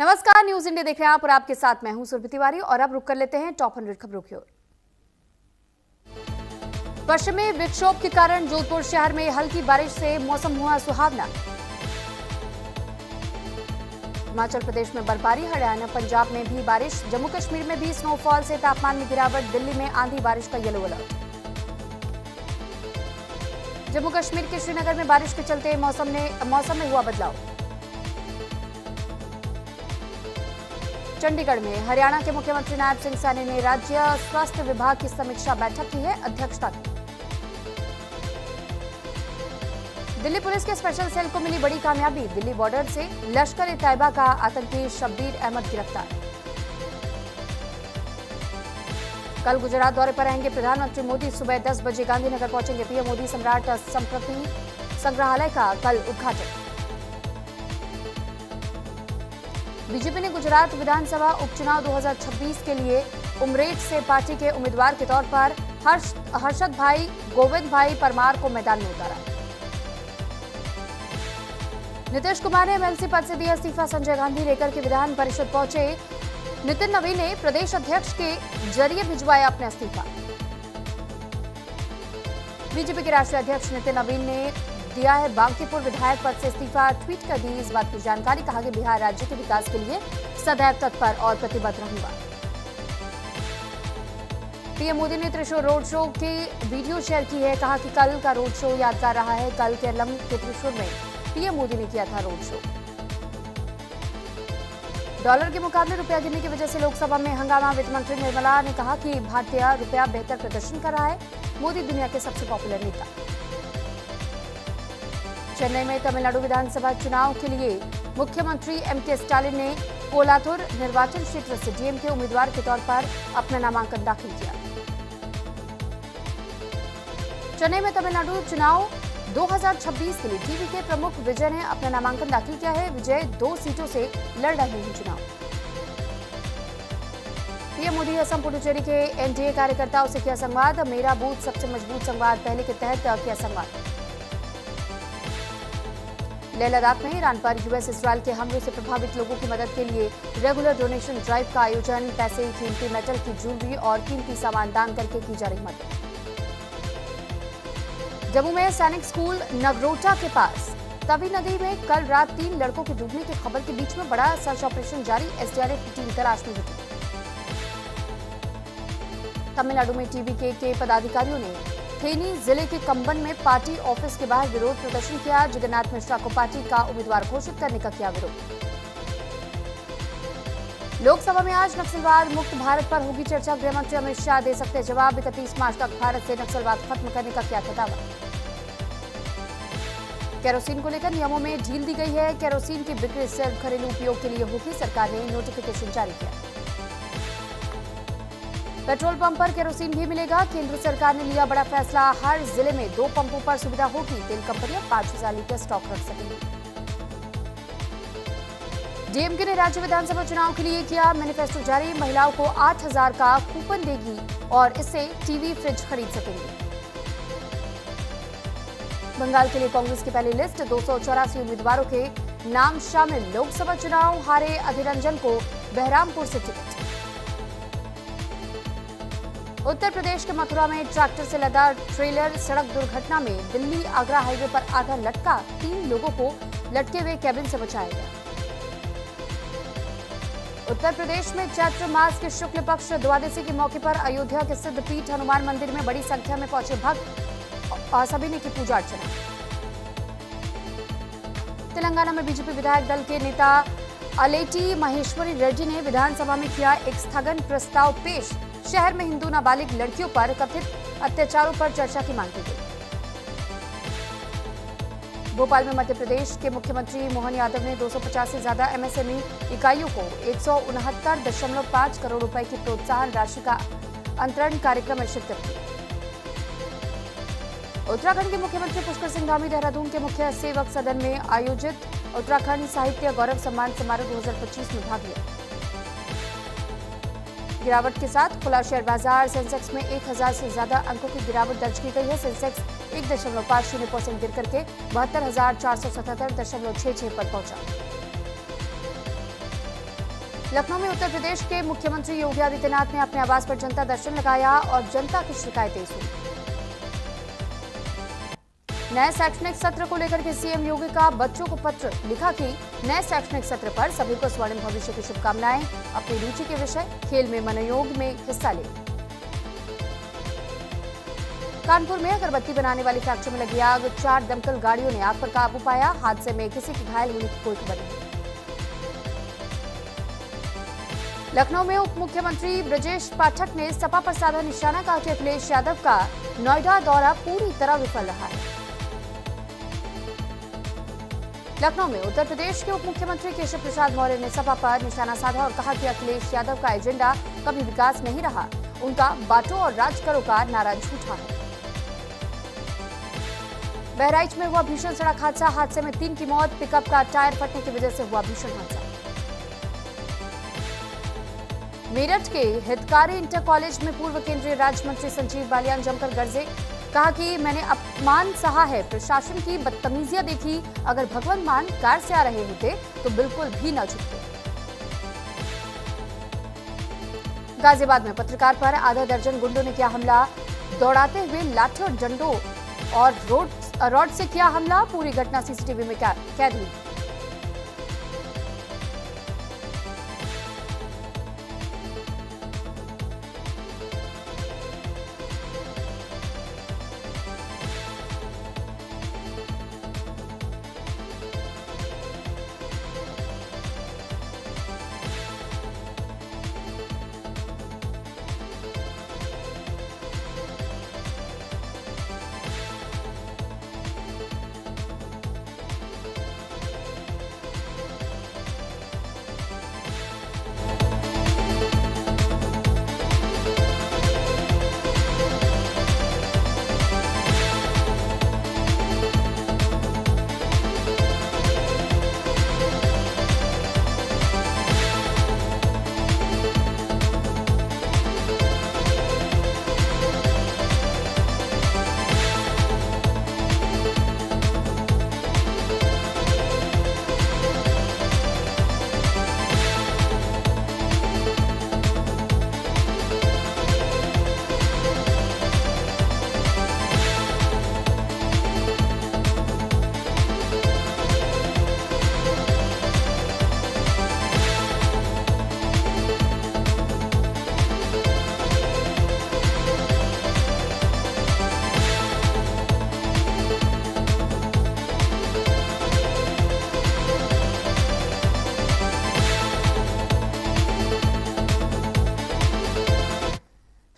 नमस्कार, news India देख रहे हैं आप और आपके साथ मैं हूं सुरभि तिवारी। और अब रुक कर लेते हैं टॉप 100 खबरों की ओर। पश्चिमी विक्षोभ के कारण जोधपुर शहर में हल्की बारिश से मौसम हुआ सुहावना। हिमाचल प्रदेश में बर्फबारी, हरियाणा पंजाब में भी बारिश, जम्मू कश्मीर में भी स्नोफॉल से तापमान में गिरावट, दिल्ली में आंधी बारिश का येलो अलर्ट। जम्मू कश्मीर के श्रीनगर में बारिश के चलते मौसम में हुआ बदलाव। चंडीगढ़ में हरियाणा के मुख्यमंत्री नायब सिंह सैनी ने राज्य स्वास्थ्य विभाग की समीक्षा बैठक की है अध्यक्षता की। दिल्ली पुलिस के स्पेशल सेल को मिली बड़ी कामयाबी, दिल्ली बॉर्डर से लश्कर-ए-तैयबा का आतंकी शब्बीर अहमद गिरफ्तार। कल गुजरात दौरे पर रहेंगे प्रधानमंत्री मोदी, सुबह 10 बजे गांधीनगर पहुंचेंगे पीएम मोदी। सम्राट संप्रति संग्रहालय का कल उद्घाटन। बीजेपी ने गुजरात विधानसभा उपचुनाव 2026 के लिए उमरेठ से पार्टी के उम्मीदवार के तौर पर हर्षद भाई गोविंद भाई परमार को मैदान में उतारा। नीतीश कुमार ने एमएलसी पद से दिया इस्तीफा, संजय गांधी लेकर के विधान परिषद पहुंचे। नितिन नवीन ने प्रदेश अध्यक्ष के जरिए भिजवाया अपना इस्तीफा। बीजेपी के राष्ट्रीय अध्यक्ष नितिन नवीन ने दिया है बांकीपुर विधायक पद से इस्तीफा, ट्वीट कर दी इस बात की जानकारी। कहा कि बिहार राज्य के विकास के लिए सदैव तत्पर और प्रतिबद्ध रहूंगा। पीएम मोदी ने त्रिशूर रोड शो की वीडियो शेयर की है। कहा कि कल का रोड शो यादगार रहा है। कल केरलम के त्रिशूर में पीएम मोदी ने किया था रोड शो। डॉलर के मुकाबले रुपया गिरने की वजह से लोकसभा में हंगामा। वित्त मंत्री निर्मला ने कहा कि भारतीय रुपया बेहतर प्रदर्शन कर रहा है। मोदी दुनिया के सबसे पॉपुलर नेता। चेन्नई में तमिलनाडु विधानसभा चुनाव के लिए मुख्यमंत्री एमके स्टालिन ने कोलाथुर निर्वाचन क्षेत्र से डीएमके उम्मीदवार के तौर पर अपना नामांकन दाखिल किया। चेन्नई में तमिलनाडु चुनाव 2026 के लिए टीवी के प्रमुख विजय ने अपना नामांकन दाखिल किया है। विजय 2 सीटों से लड़ रहे हैं चुनाव। पीएम मोदी असम पुडुचेरी के एनडीए कार्यकर्ताओं से किया संवाद। मेरा बूथ सबसे मजबूत संवाद पहले के तहत किया संवाद। लेह लद्दाख में ईरान पर यूएस इसराइल के हमलों से प्रभावित लोगों की मदद के लिए रेगुलर डोनेशन ड्राइव का आयोजन। पैसे, कीमती मेटल की ज्वेलरी और कीमती सामान दान करके की जा रही मदद। जम्मू में सैनिक स्कूल नगरोटा के पास तवी नदी में कल रात 3 लड़कों के डूबने की खबर के बीच में बड़ा सर्च ऑपरेशन जारी। एसडीआरएफ की टीम तलाश में जुटी। तमिलनाडु में टीवीके के पदाधिकारियों ने थेनी जिले के कंबन में पार्टी ऑफिस के बाहर विरोध प्रदर्शन किया। जगन्नाथ मिश्रा को पार्टी का उम्मीदवार घोषित करने का किया विरोध। लोकसभा में आज नक्सलवाद मुक्त भारत पर होगी चर्चा। गृह मंत्री अमित शाह दे सकते जवाब। 31 मार्च तक भारत से नक्सलवाद खत्म करने का किया था दावा। केरोसिन को लेकर नियमों में ढील दी गई है। केरोसिन की बिक्री सिर्फ घरेलू उपयोग के लिए होगी। सरकार ने नोटिफिकेशन जारी किया। पेट्रोल पंप पर केरोसिन भी मिलेगा। केंद्र सरकार ने लिया बड़ा फैसला। हर जिले में 2 पंपों पर सुविधा होगी। तेल कंपनियां 5000 लीटर स्टॉक रख सकेंगी। डीएमके ने राज्य विधानसभा चुनाव के लिए किया मैनिफेस्टो जारी। महिलाओं को 8000 का कूपन देगी और इससे टीवी, फ्रिज खरीद सकेंगे। बंगाल के लिए कांग्रेस की पहली लिस्ट, 284 उम्मीदवारों के नाम शामिल। लोकसभा चुनाव हारे अधीर रंजन को बहरामपुर से टिकट। उत्तर प्रदेश के मथुरा में ट्रैक्टर से लदा ट्रेलर सड़क दुर्घटना में दिल्ली आगरा हाईवे पर आधा लटका। 3 लोगों को लटके हुए कैबिन से बचाया गया। उत्तर प्रदेश में चैत्र मास के शुक्ल पक्ष द्वादशी के मौके पर अयोध्या के सिद्ध पीठ हनुमान मंदिर में बड़ी संख्या में पहुंचे भक्त और सभी ने की पूजा अर्चना। तेलंगाना में बीजेपी विधायक दल के नेता अलेटी महेश्वरी रेड्डी ने विधानसभा में किया एक स्थगन प्रस्ताव पेश। शहर में हिंदू नाबालिग लड़कियों पर कथित अत्याचारों पर चर्चा की मांग की गई। भोपाल में मध्य प्रदेश के मुख्यमंत्री मोहन यादव ने 250 से ज्यादा एमएसएमई इकाइयों को 169.5 करोड़ रुपए की प्रोत्साहन राशि का अंतरण कार्यक्रम में शिरकत की। उत्तराखंड के मुख्यमंत्री पुष्कर सिंह धामी देहरादून के मुख्य सेवक सदन में आयोजित उत्तराखंड साहित्य गौरव सम्मान समारोह 2025 में भाग लिया। गिरावट के साथ खुला शेयर बाजार, सेंसेक्स में 1000 से ज्यादा अंकों की गिरावट दर्ज की गई है। सेंसेक्स 1.50% गिर करके 72,477.66 पर पहुंचा। लखनऊ में उत्तर प्रदेश के मुख्यमंत्री योगी आदित्यनाथ ने अपने आवास पर जनता दर्शन लगाया और जनता की शिकायतें सुनी। नए शैक्षणिक सत्र को लेकर के सीएम योगी का बच्चों को पत्र लिखा कि नए शैक्षणिक सत्र पर सभी को स्वर्णिम भविष्य की शुभकामनाएं। अपनी रुचि के विषय खेल में मनोयोग में हिस्सा ले। कानपुर में अगरबत्ती बनाने वाली फैक्ट्री में लगी आग, 4 दमकल गाड़ियों ने आग पर काबू पाया। हादसे में किसी की घायल होने की कोई खबर नहीं। लखनऊ में उप मुख्यमंत्री ब्रजेश पाठक ने सपा पर साधा निशाना, कहा कि अखिलेश यादव का नोएडा दौरा पूरी तरह विफल रहा है। लखनऊ में उत्तर प्रदेश के उप मुख्यमंत्री केशव प्रसाद मौर्य ने सपा पर निशाना साधा और कहा कि अखिलेश यादव का एजेंडा कभी विकास नहीं रहा, उनका बांटो और राज करो का नारा झूठा है। बहराइच में हुआ भीषण सड़क हादसे में 3 की मौत, पिकअप का टायर फटने की वजह से हुआ भीषण हादसा। मेरठ के हितकारी इंटर कॉलेज में पूर्व केंद्रीय राज्य मंत्री संजीव बालियान जमकर गरजे, कहा कि मैंने अपमान सहा है, प्रशासन की बदतमीजियां देखी, अगर भगवंत मान कार से आ रहे होते तो बिल्कुल भी न झुकते। गाजियाबाद में पत्रकार पर आधा दर्जन गुंडों ने किया हमला, दौड़ाते हुए लाठी और डंडों और रॉड से किया हमला, पूरी घटना सीसीटीवी में कैद हुई।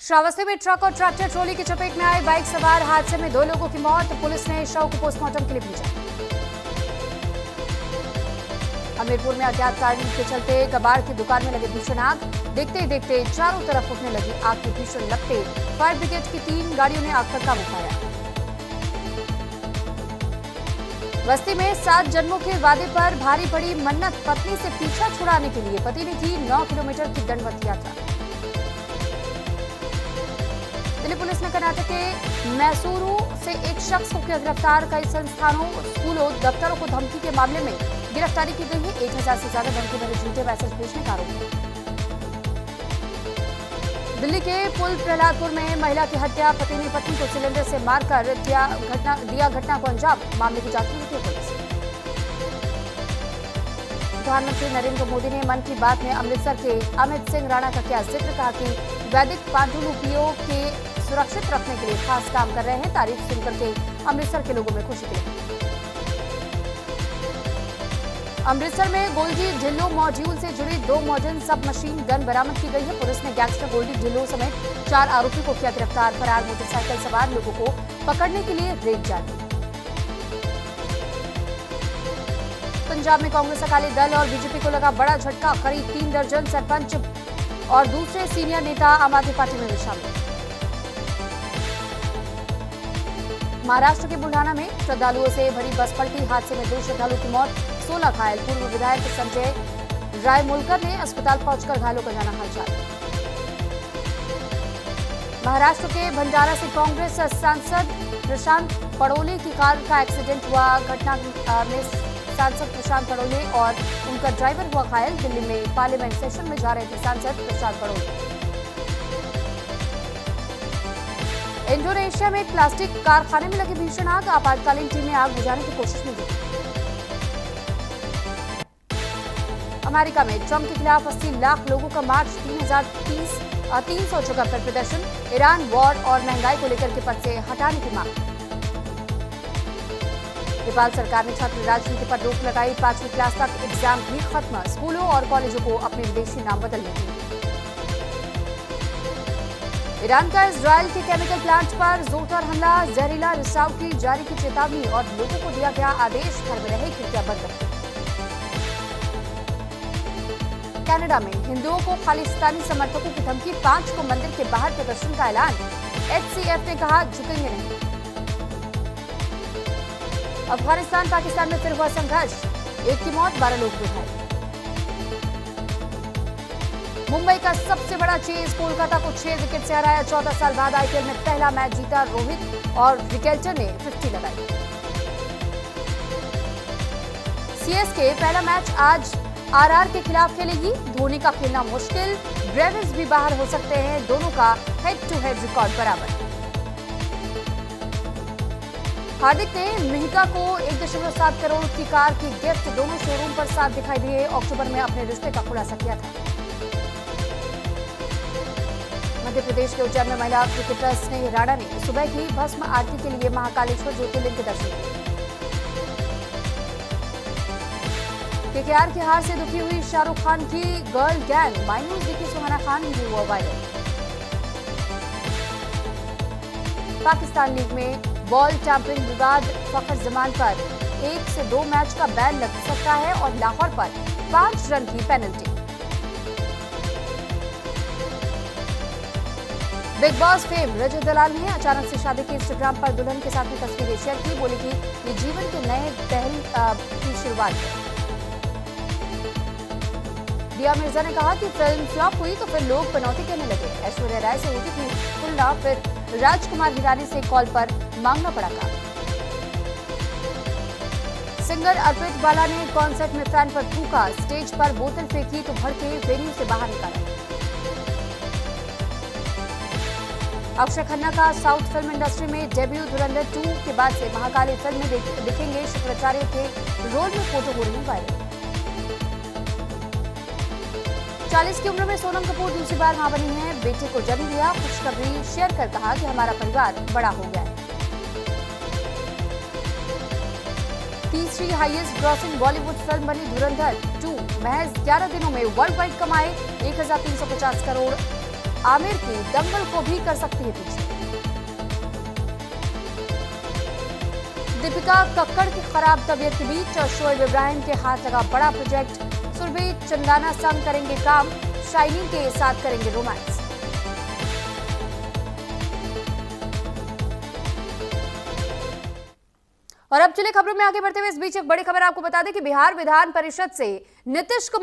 श्रावस्ती में ट्रक और ट्रैक्टर ट्रॉली की चपेट में आए, बाइक सवार हादसे में 2 लोगों की मौत, पुलिस ने शव को पोस्टमार्टम के लिए भेजा। हमीरपुर में अज्ञात कारण के चलते कबाड़ की दुकान में लगे भीषण आग, देखते ही देखते चारों तरफ उठने लगी आग की भीषण लपटें, फायर ब्रिगेड की 3 गाड़ियों ने आग पर काबू पाया। बस्ती में 7 जन्मों के वादे पर भारी पड़ी मन्नत, पत्नी से पीछा छुड़ाने के लिए पति ने की 9 किलोमीटर की दंडवत यात्रा। दिल्ली पुलिस ने कर्नाटक के मैसूरू से एक शख्स को किया गिरफ्तार, कई संस्थानों, स्कूलों, दफ्तरों को धमकी के मामले में गिरफ्तारी की गई है। 1000 से ज्यादा धमकी भरे झूठे मैसेज भेजने का आरोप है। दिल्ली के पुल प्रहलादपुर में महिला की हत्या, पति ने पत्नी को सिलेंडर से मारकर दिया घटना को अंजाम, मामले की जांच में जुटी पुलिस। प्रधानमंत्री नरेंद्र मोदी ने मन की बात में अमृतसर के अमित सिंह राणा का किया जिक्र, कहा कि वैदिक पांडुलिपियों के सुरक्षित रखने के लिए खास काम कर रहे हैं, तारीफ सुनकर के अमृतसर के लोगों में खुशी की लहर। अमृतसर में गोल्डी ढिल्लो मॉड्यूल से जुड़ी 2 मॉडर्न सब मशीन गन बरामद की गई है। पुलिस ने गैंगस्टर गोल्डी ढिल्लो समेत 4 आरोपी को किया गिरफ्तार, फरार मोटरसाइकिल सवार लोगों को पकड़ने के लिए रेड जारी। पंजाब में कांग्रेस अकाली दल और बीजेपी को लगा बड़ा झटका, करीब 3 दर्जन सरपंच और दूसरे सीनियर नेता आम आदमी पार्टी में शामिल। महाराष्ट्र के बुल्ढाना में श्रद्धालुओं से भरी बस पलटी, हादसे में 2 श्रद्धालुओं की मौत, 16 घायल। पूर्व विधायक संजय रायमुलकर ने अस्पताल पहुंचकर घायलों का जाना हालचाल। महाराष्ट्र के भंडारा से कांग्रेस सांसद प्रशांत पड़ोले की कार का एक्सीडेंट हुआ, घटना में सांसद प्रशांत पड़ोले और उनकी का ड्राइवर हुआ घायल। दिल्ली में पार्लियामेंट सेशन में जा रहे थे सांसद प्रशांत बड़ोल। इंडोनेशिया में एक प्लास्टिक कारखाने में लगी भीषण आग। आपातकालीन टीमें आग बुझाने की कोशिश में जुटी। अमेरिका में ट्रंप के खिलाफ 80 लाख लोगों का मार्च। 300 जगह पर प्रदर्शन। ईरान वॉर और महंगाई को लेकर के पद से हटाने की मांग। नेपाल सरकार ने छात्र राजनीति पर रोक लगाई। 5वीं क्लास तक एग्जाम भी खत्म। स्कूलों और कॉलेजों को अपने विदेशी नाम बदलने की। ईरान का इजरायल के केमिकल प्लांट पर जोरदार हमला। जहरीला रिसाव की जारी की चेतावनी और लोगों को दिया गया आदेश, घर में रहे, खिड़कियां बंद रखें। कनाडा में हिंदुओं को खालिस्तानी समर्थकों की धमकी। 5 को मंदिर के बाहर प्रदर्शन का ऐलान। HCF ने कहा झुकेंगे नहीं। अफगानिस्तान पाकिस्तान में फिर हुआ संघर्ष। 1 की मौत, 12 लोग घायल। मुंबई का सबसे बड़ा चेज। कोलकाता को 6 विकेट से हराया। 14 साल बाद IPL में पहला मैच जीता। रोहित और रिकेल्टर ने 50 लगाई। CSK पहला मैच आज RR के खिलाफ खेलेगी। धोनी का खेलना मुश्किल। ब्रेविस भी बाहर हो सकते हैं। दोनों का हेड टू हेड रिकॉर्ड बराबर। हार्दिक ने मिहिका को 1.7 करोड़ की कार की गिफ्ट। दोनों शोरूम पर साथ दिखाई दिए। अक्टूबर में अपने रिश्ते का खुलासा किया था। मध्य प्रदेश के उज्जैन में महिला क्रिकेटर स्नेह राणा ने सुबह की भस्म आरती के लिए महाकालेश्वर ज्योतिर्लिंग के दर्शन किए। KKR की हार से दुखी हुई शाहरुख खान की गर्ल गैंग। मायूस दिखी सुहाना खान भी हुआ वायरल। पाकिस्तान लीग में बॉल टैंपरिंग विवाद। फखर जमान पर 1 से 2 मैच का बैन लग सकता है और लाहौर पर 5 रन की पेनल्टी। बिग बॉस फेम रजत दलाल ने अचानक से शादी की इंस्टाग्राम पर दुल्हन के साथ में तस्वीरें शेयर की। बोली कि ये जीवन के नए पहल की शुरुआत है। दिया मिर्जा ने कहा कि फिल्म फ्लॉप हुई तो फिर लोग पनौती कहने लगे। ऐश्वर्या राय से होती थी तुलना, फिर राजकुमार हिरानी से कॉल पर मांगना पड़ा काम। सिंगर अर्पित बाला ने कॉन्सर्ट में फैन पर थूका। स्टेज पर बोतल फेंकी तो भड़के वेन्यू से बाहर निकाला। अक्षय खन्ना का साउथ फिल्म इंडस्ट्री में डेब्यू। धुरंधर 2 के बाद से महाकाली फिल्म में दिखेंगे। शुक्राचार्य के रोल में फोटो हो रही वायरल। 40 की उम्र में सोनम कपूर दूसरी बार मां बनी हैं। बेटे को जन्म दिया। खुशखबरी शेयर कर कहा कि हमारा परिवार बड़ा हो गया है। तीसरी हाईएस्ट ग्रॉसिंग बॉलीवुड फिल्म बनी धुरंधर 2। महज 11 दिनों में वर्ल्ड वाइड कमाए 1350 करोड़। आमिर की दंगल को भी कर सकती है पीछे। दीपिका कक्कड़ की खराब तबीयत के बीच शोएब इब्राहिम के हाथ लगा बड़ा प्रोजेक्ट। सुरभि चंदाना संग करेंगे काम। शाइनी के साथ करेंगे रोमांस। और अब चले खबरों में आगे बढ़ते हुए इस बीच एक बड़ी खबर आपको बता दें कि बिहार विधान परिषद से नीतीश कुमार